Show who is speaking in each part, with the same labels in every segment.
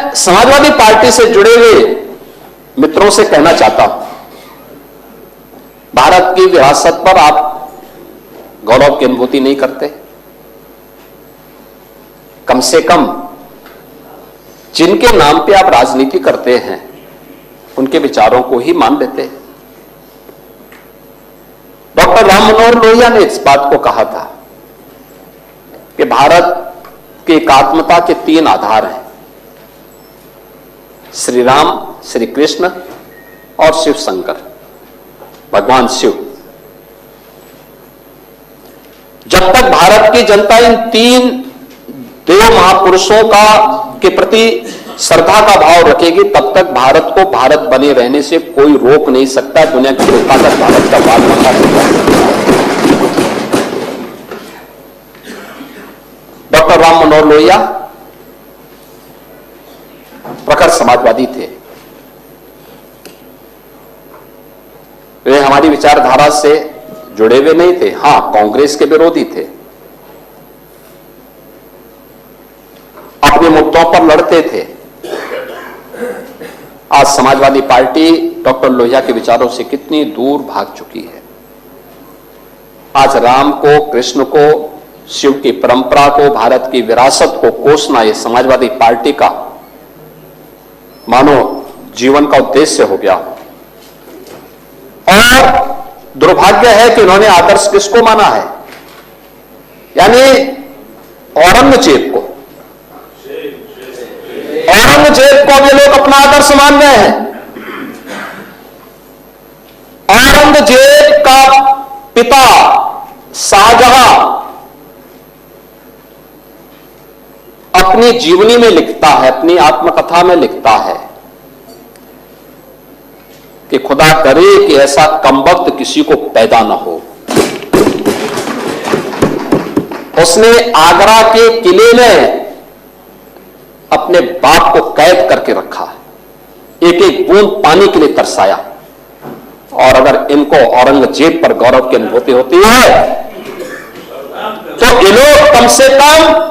Speaker 1: मैं समाजवादी पार्टी से जुड़े हुए मित्रों से कहना चाहता हूं, भारत की विरासत पर आप गौरव की अनुभूति नहीं करते? कम से कम जिनके नाम पे आप राजनीति करते हैं उनके विचारों को ही मान लेते। डॉक्टर राम मनोहर लोहिया ने इस बात को कहा था कि भारत की एकात्मता के 3 आधार हैं, श्री राम, श्री कृष्ण और शिव शंकर, भगवान शिव। जब तक भारत की जनता इन 3 देव महापुरुषों के प्रति श्रद्धा का भाव रखेगी, तब तक भारत को भारत बने रहने से कोई रोक नहीं सकता। दुनिया की कोई ताकत भारत का भाग नहीं कर सकता। डॉक्टर राम मनोहर लोहिया प्रखर समाजवादी थे। वे हमारी विचारधारा से जुड़े हुए नहीं थे, हां कांग्रेस के विरोधी थे, अपने मुद्दों पर लड़ते थे। आज समाजवादी पार्टी डॉक्टर लोहिया के विचारों से कितनी दूर भाग चुकी है। आज राम को, कृष्ण को, शिव की परंपरा को, भारत की विरासत को कोसना यह समाजवादी पार्टी का मानो जीवन का उद्देश्य हो गया। और दुर्भाग्य है कि उन्होंने आदर्श किसको माना है? यानी औरंगजेब को। औरंगजेब को ये लोग अपना आदर्श मान रहे हैं। औरंगजेब का पिता शाहजहां अपनी जीवनी में लिखता है, अपनी आत्मकथा में लिखता है कि खुदा करे कि ऐसा कमबख्त किसी को पैदा न हो। उसने आगरा के किले में अपने बाप को कैद करके रखा, एक एक बूंद पानी के लिए तरसाया। और अगर इनको औरंगजेब पर गौरव की अनुभूति होती है तो ये लोग कम से कम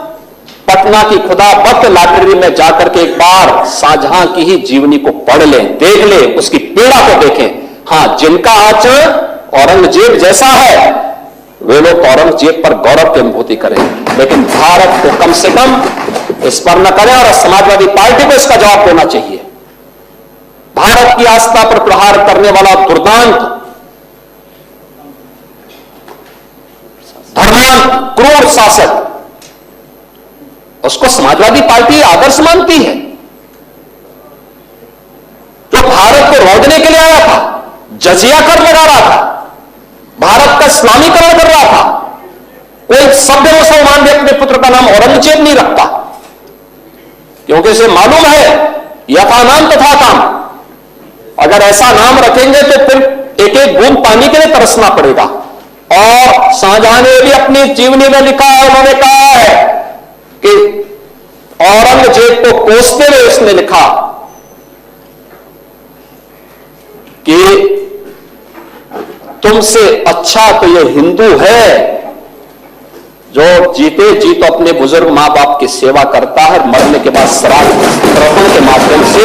Speaker 1: पटना की खुदाबख्त लाइब्रेरी में जाकर के एक बार शाहजहां की ही जीवनी को पढ़ लें, देख लें, उसकी पीड़ा को देखें। हां, जिनका आचरण औरंगजेब जैसा है वे लोग औरंगजेब पर गौरव की अनुभूति करें, लेकिन भारत को कम से कम इस पर न करें। और समाजवादी पार्टी को इसका जवाब देना चाहिए। भारत की आस्था पर प्रहार करने वाला दुर्दांत, धर्मांत, क्रूर शासक, उसको समाजवादी पार्टी आदर्श मानती है। जो भारत को रौंदने के लिए आया था, जजिया कर लगा रहा था, भारत का इस्लामीकरण कर रहा था, कोई सभ्य मुसलमान भी अपने पुत्र का नाम औरंगजेब नहीं रखता, क्योंकि उसे मालूम है यथा नाम तथा काम। अगर ऐसा नाम रखेंगे तो फिर एक एक बूंद पानी के लिए तरसना पड़ेगा। और शाहजहां ने भी अपनी जीवनी में लिखा है, उन्होंने कहा है कि औरंगजेब को कोसते हुए उसने लिखा कि तुमसे अच्छा तो यह हिंदू है जो जीते जी तो अपने बुजुर्ग मां बाप की सेवा करता है, मरने के बाद श्राद्ध तर्पण के माध्यम से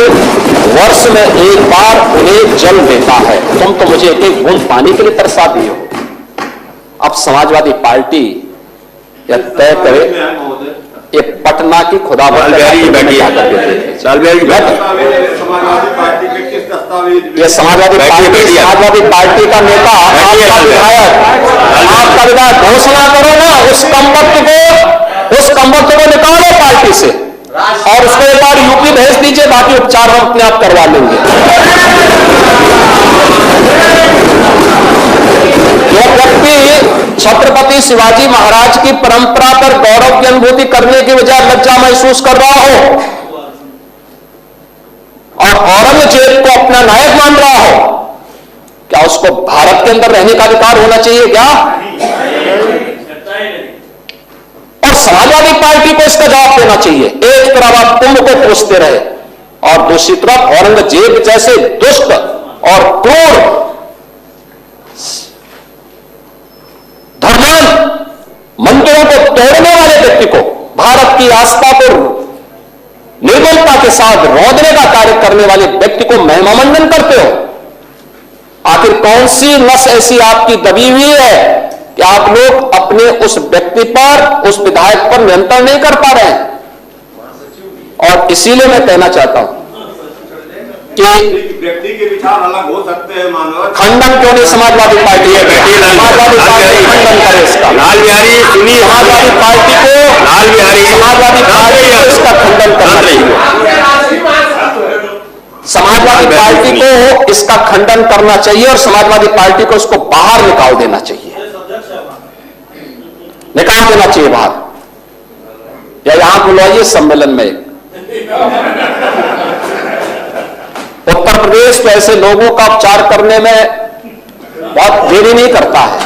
Speaker 1: वर्ष में एक बार उन्हें जल देता है। तुम तो मुझे एक एक बूंद पानी के लिए तरसा दिए हो। अब समाजवादी पार्टी यह तय करे, ये पटना की खुदाबख्त ये समाजवादी पार्टी का नेता, आपका विधायक घोषणा करो ना, उस कमबख्त को निकालो पार्टी से और उसको एक बार यूपी भेज दीजिए, बाकी उपचार हम अपने आप करवा लेंगे। जो व्यक्ति छत्रपति शिवाजी महाराज की परंपरा पर गौरव की अनुभूति करने की बजाय लज्जा महसूस कर रहा हो और औरंगजेब को अपना नायक मान रहा हो, क्या उसको भारत के अंदर रहने का अधिकार होना चाहिए क्या? और समाजवादी पार्टी को इसका जवाब देना चाहिए। एक तरफ आप कुंभ को कोसते रहे और दूसरी तरफ औरंगजेब जैसे दुष्ट और क्रूर धर्मान मंदिरों को तोड़ने वाले व्यक्ति को, भारत की आस्था को निर्मलता के साथ रौंदने का कार्य करने वाले व्यक्ति को महिमामंडन करते हो। आखिर कौन सी नस ऐसी आपकी दबी हुई है कि आप लोग अपने उस व्यक्ति पर, उस विधायक पर नियंत्रण नहीं कर पा रहे हैं? और इसीलिए मैं कहना चाहता हूं कि
Speaker 2: व्यक्ति के विचार अलग हो सकते हैं, मानव
Speaker 1: खंडन क्यों नहीं समाजवादी पार्टी है? समाजवादी पार्टी खंडन करे इसका।
Speaker 3: लाल बिहारी सुनिए,
Speaker 1: समाजवादी पार्टी को समाजवादी पार्टी को इसका खंडन करना चाहिए। समाजवादी पार्टी को इसका खंडन करना चाहिए और समाजवादी पार्टी को इसको बाहर निकाल देना चाहिए, निकाल देना चाहिए बाहर, या यहां बुलाइए सम्मेलन में। उत्तर प्रदेश तो ऐसे लोगों का उपचार करने में बहुत देरी नहीं करता है।